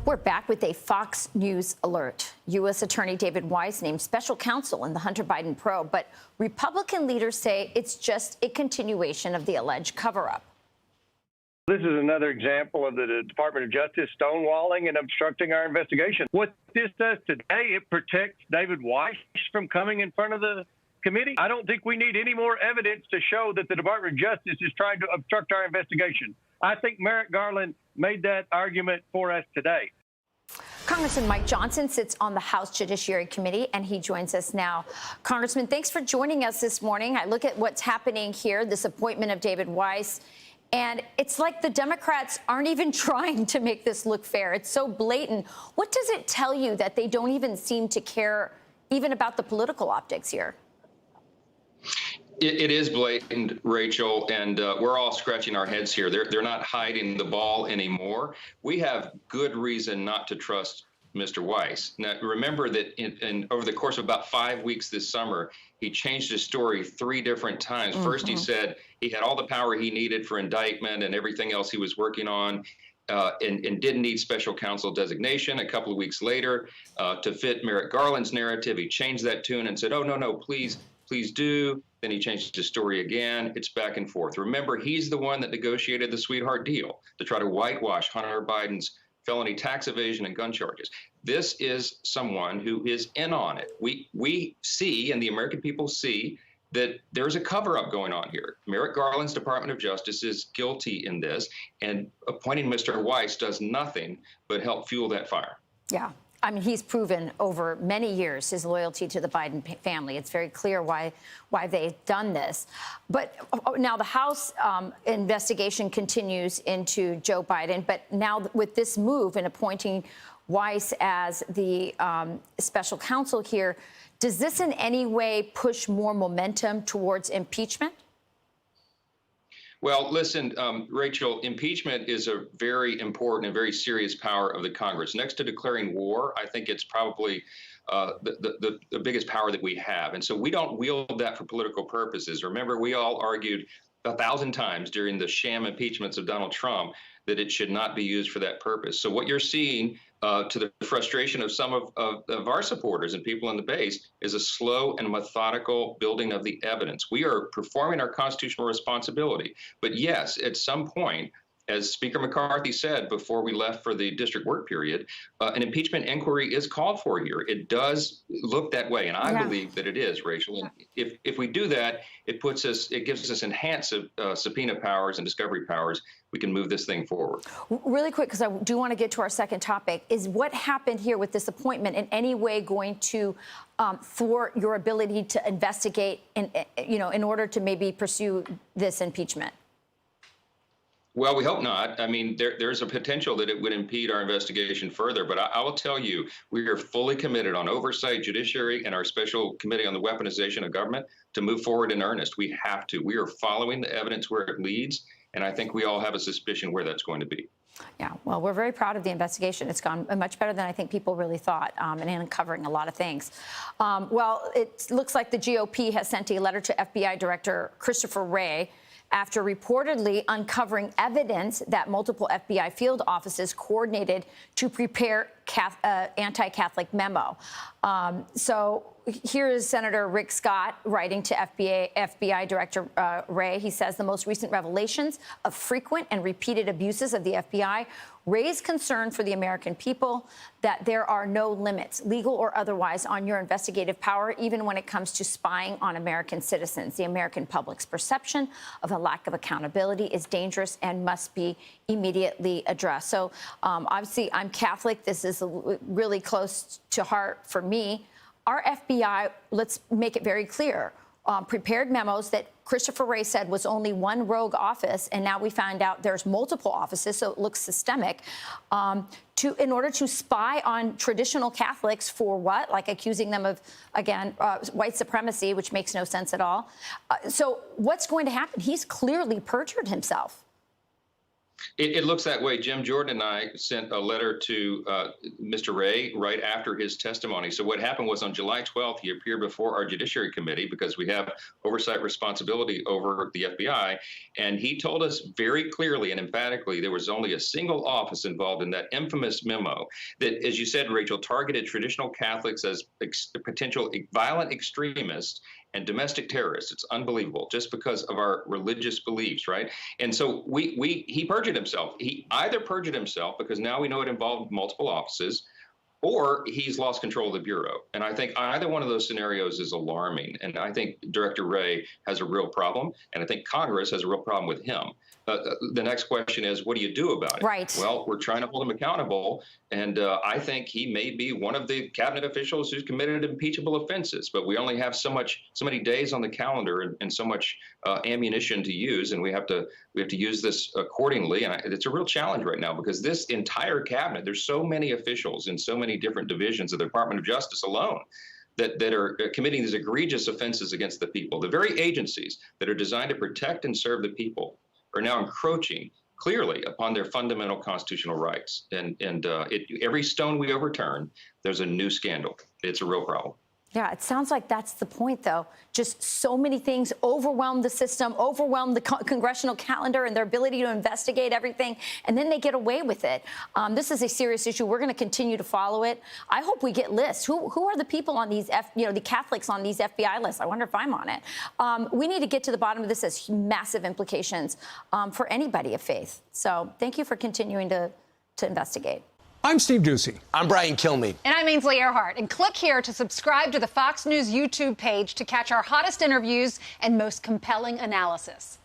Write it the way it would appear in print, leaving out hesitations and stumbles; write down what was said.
We're back with a Fox News alert. U.S. Attorney David Weiss named special counsel in the Hunter Biden probe, but Republican leaders say it's just a continuation of the alleged cover-up. This is another example of the Department of Justice stonewalling and obstructing our investigation. What this does today, it protects David Weiss from coming in front of the committee. I don't think we need any more evidence to show that the Department of Justice is trying to obstruct our investigation. I think Merrick Garland made that argument for us today. Congressman Mike Johnson sits on the House Judiciary Committee, and he joins us now. Congressman, thanks for joining us this morning. I look at what's happening here, this appointment of David Weiss, and it's like the Democrats aren't even trying to make this look fair. It's so blatant. What does it tell you that they don't even seem to care even about the political optics here? It is blatant, Rachel, and we're all scratching our heads here. They're not hiding the ball anymore. We have good reason not to trust Mr. Weiss. Now, remember that over the course of about 5 weeks this summer, he changed his story 3 different times. First, he said he had all the power he needed for indictment and everything else he was working on. And didn't need special counsel designation. A couple of weeks later, to fit Merrick Garland's narrative, he changed that tune and said, oh, no, please do. Then he changed his story again. It's back and forth. Remember, he's the one that negotiated the sweetheart deal to try to whitewash Hunter Biden's felony tax evasion and gun charges. This is someone who is in on it. We see, and the American people see, that there's a cover-up going on here. Merrick Garland's Department of Justice is guilty in this, and appointing Mr. Weiss does nothing but help fuel that fire. Yeah. I mean, he's proven over many years his loyalty to the Biden family. It's very clear why they've done this. But now the House investigation continues into Joe Biden. But now with this move in appointing Weiss as the special counsel here, does this in any way push more momentum towards impeachment? Well, listen, Rachel, impeachment is a very important and very serious power of the Congress. Next to declaring war, I think it's probably the biggest power that we have. And so we don't wield that for political purposes. Remember, we all argued 1,000 times during the sham impeachments of Donald Trump that it should not be used for that purpose. So what you're seeing, to the frustration of some of our supporters and people in the base, is a slow and methodical building of the evidence. We are performing our constitutional responsibility. But yes, at some point, as Speaker McCarthy said before we left for the district work period, an impeachment inquiry is called for here. It does look that way, and I believe that it is, Rachel. And if we do that, it gives us enhanced subpoena powers and discovery powers. We can move this thing forward. Really quick, because I do want to get to our second topic, is what happened here with this appointment in any way going to thwart your ability to investigate in order to maybe pursue this impeachment? Well, we hope not. I mean, there's a potential that it would impede our investigation further. But I will tell you, we are fully committed on oversight, judiciary, and our special committee on the weaponization of government to move forward in earnest. We have to. We are following the evidence where it leads. And I think we all have a suspicion where that's going to be. Yeah, well, we're very proud of the investigation. It's gone much better than I think people really thought, and uncovering a lot of things. Well, it looks like the GOP has sent a letter to FBI Director Christopher Wray after reportedly uncovering evidence that multiple FBI field offices coordinated to prepare anti-Catholic memo. So here is Senator Rick Scott writing to FBI Director Wray. He says the most recent revelations of frequent and repeated abuses of the FBI raise concern for the American people that there are no limits, legal or otherwise, on your investigative power, even when it comes to spying on American citizens. The American public's perception of a lack of accountability is dangerous and must be immediately addressed. So obviously, I'm Catholic. This is really close to heart for me. Our FBI, let's make it very clear, prepared memos that Christopher Wray said was only one rogue office, and now we find out there's multiple offices, so it looks systemic, in order to spy on traditional Catholics for what? Like accusing them of, again, white supremacy, which makes no sense at all. So what's going to happen? He's clearly perjured himself. It looks that way. Jim Jordan and I sent a letter to Mr. Wray right after his testimony. So what happened was on July 12th, he appeared before our Judiciary Committee because we have oversight responsibility over the FBI. And he told us very clearly and emphatically there was only a single office involved in that infamous memo that, as you said, Rachel, targeted traditional Catholics as potential violent extremists and domestic terrorists. It's unbelievable, just because of our religious beliefs, right? And so he perjured himself. He either perjured himself because now we know it involved multiple offices, or he's lost control of the Bureau. And I think either one of those scenarios is alarming. And I think Director Wray has a real problem, and I think Congress has a real problem with him. The next question is, what do you do about it? Right. Well, we're trying to hold him accountable, and I think he may be one of the cabinet officials who's committed impeachable offenses. But we only have so many days on the calendar and so much ammunition to use, and we have to use this accordingly. And it's a real challenge right now because this entire cabinet, there's so many officials in so many different divisions of the Department of Justice alone that are committing these egregious offenses against the people. The very agencies that are designed to protect and serve the people are now encroaching clearly upon their fundamental constitutional rights. And every stone we overturn, there's a new scandal. It's a real problem. Yeah, it sounds like that's the point, though. Just so many things overwhelm the system, overwhelm the congressional calendar and their ability to investigate everything, and then they get away with it. This is a serious issue. We're going to continue to follow it. I hope we get lists. Who are the people on these, the Catholics on these FBI lists? I wonder if I'm on it. We need to get to the bottom of this. Has massive implications for anybody of faith. So thank you for continuing to investigate. I'm Steve Doocy. I'm Brian Kilmeade. And I'm Ainsley Earhart. And click here to subscribe to the Fox News YouTube page to catch our hottest interviews and most compelling analysis.